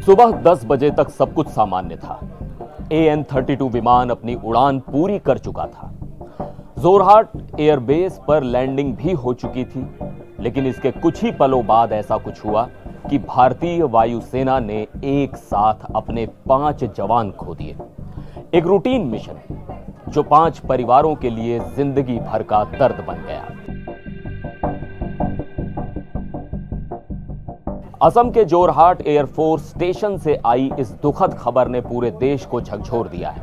सुबह 10 बजे तक सब कुछ सामान्य था। AN-32 विमान अपनी उड़ान पूरी कर चुका था। जोरहाट एयरबेस पर लैंडिंग भी हो चुकी थी, लेकिन इसके कुछ ही पलों बाद ऐसा कुछ हुआ कि भारतीय वायुसेना ने एक साथ अपने 5 जवान खो दिए। एक रूटीन मिशन जो 5 परिवारों के लिए जिंदगी भर का दर्द बन गया। असम के जोरहाट एयरफोर्स स्टेशन से आई इस दुखद खबर ने पूरे देश को झकझोर दिया है।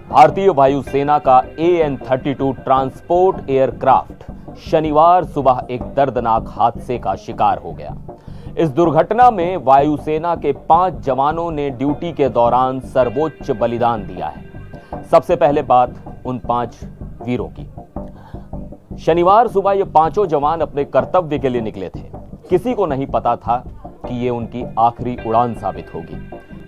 भारतीय वायुसेना का AN-32 ट्रांसपोर्ट एयरक्राफ्ट शनिवार सुबह एक दर्दनाक हादसे का शिकार हो गया। इस दुर्घटना में वायुसेना के 5 जवानों ने ड्यूटी के दौरान सर्वोच्च बलिदान दिया है। सबसे पहले बात उन 5 वीरों की। शनिवार सुबह ये 5 जवान अपने कर्तव्य के लिए निकले थे। किसी को नहीं पता था कि ये उनकी आखिरी उड़ान साबित होगी।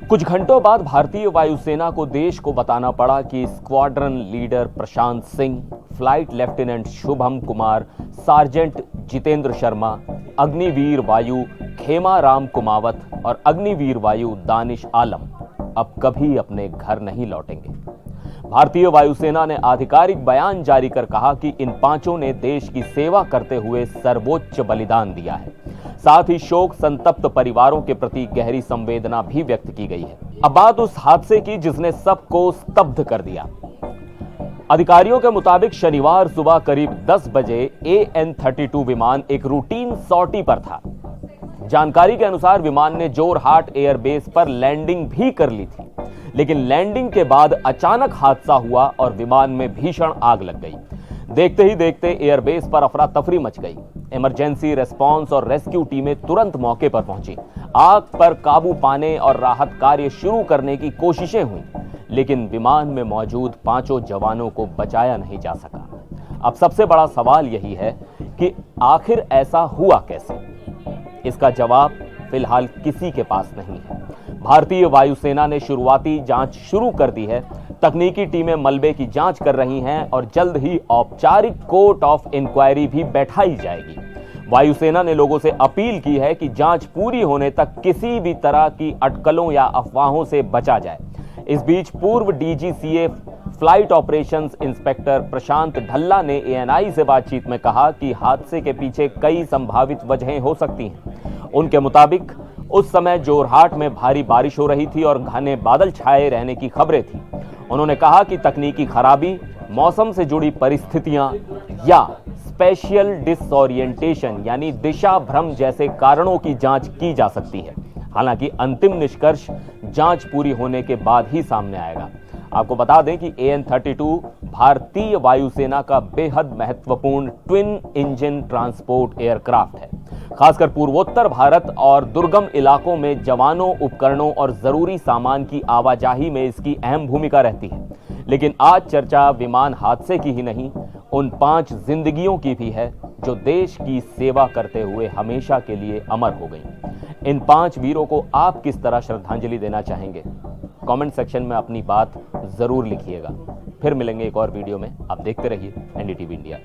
कुछ घंटों बाद भारतीय वायुसेना को देश को बताना पड़ा कि squadron leader Prashant Singh, flight lieutenant Shubham Kumar, sergeant Jitendra Sharma, Agniveer Vayu Khema Ram Kumawat और अग्निवीर वायु दानिश आलम अब कभी अपने घर नहीं लौटेंगे। भारतीय वायुसेना ने आधिकारिक बयान जारी कर कहा कि इन 5 ने देश की सेवा करते हुए सर्वोच्च बलिदान दिया है। साथ ही शोक संतप्त परिवारों के प्रति गहरी संवेदना भी व्यक्त की गई है। अब बात उस हादसे की जिसने सबको स्तब्ध कर दिया। अधिकारियों के मुताबिक शनिवार सुबह करीब 10 बजे AN-32 विमान एक रूटीन सॉर्टी पर था। जानकारी के अनुसार विमान ने जोरहाट एयरबेस पर लैंडिंग भी कर ली थी, लेकिन लैंडिंग के बाद अचानक हादसा हुआ और विमान में भीषण आग लग गई। देखते ही देखते एयरबेस पर अफरा तफरी मच गई। इमरजेंसी रेस्पॉन्स और रेस्क्यू टीमें तुरंत मौके पर पहुंची। आग पर काबू पाने और राहत कार्य शुरू करने की कोशिशें हुई, लेकिन विमान में मौजूद 5 जवानों को बचाया नहीं जा सका। अब सबसे बड़ा सवाल यही है कि आखिर ऐसा हुआ कैसे? इसका जवाब फिलहाल किसी के पास नहीं है। भारतीय वायुसेना ने शुरुआती जांच शुरू कर दी है। तकनीकी टीमें मलबे की जांच कर रही हैं और जल्द ही औपचारिक कोर्ट ऑफ इंक्वायरी भी बैठाई जाएगी। वायुसेना ने लोगों से अपील की है कि जांच पूरी होने तक किसी भी तरह की अटकलों या अफवाहों से बचा जाए। इस बीच पूर्व DGCA फ्लाइट ऑपरेशंस इंस्पेक्टर प्रशांत ढल्ला ने ANI से बातचीत में कहा कि हादसे के पीछे कई संभावित वजहें हो सकती हैं। उनके मुताबिक उस समय जोरहाट में भारी बारिश हो रही थी और घने बादल छाए रहने की खबरें थी। उन्होंने कहा कि तकनीकी खराबी, मौसम से जुड़ी परिस्थितियां या स्पेशियल डिसओरिएंटेशन यानी दिशा भ्रम जैसे कारणों की जांच की जा सकती है। हालांकि अंतिम निष्कर्ष जांच पूरी होने के बाद ही सामने आएगा। आपको बता दें कि AN-32 भारतीय वायुसेना का बेहद महत्वपूर्ण ट्विन इंजन ट्रांसपोर्ट एयरक्राफ्ट है। खासकर पूर्वोत्तर भारत और दुर्गम इलाकों में जवानों, उपकरणों और जरूरी सामान की आवाजाही में इसकी अहम भूमिका रहती है। लेकिन आज चर्चा विमान हादसे की ही नहीं, उन 5 जिंदगियों की भी है जो देश की सेवा करते हुए हमेशा के लिए अमर हो गई। इन 5 वीरों को आप किस तरह श्रद्धांजलि देना चाहेंगे? कमेंट सेक्शन में अपनी बात जरूर लिखिएगा। फिर मिलेंगे एक और वीडियो में। आप देखते रहिए NDTV इंडिया।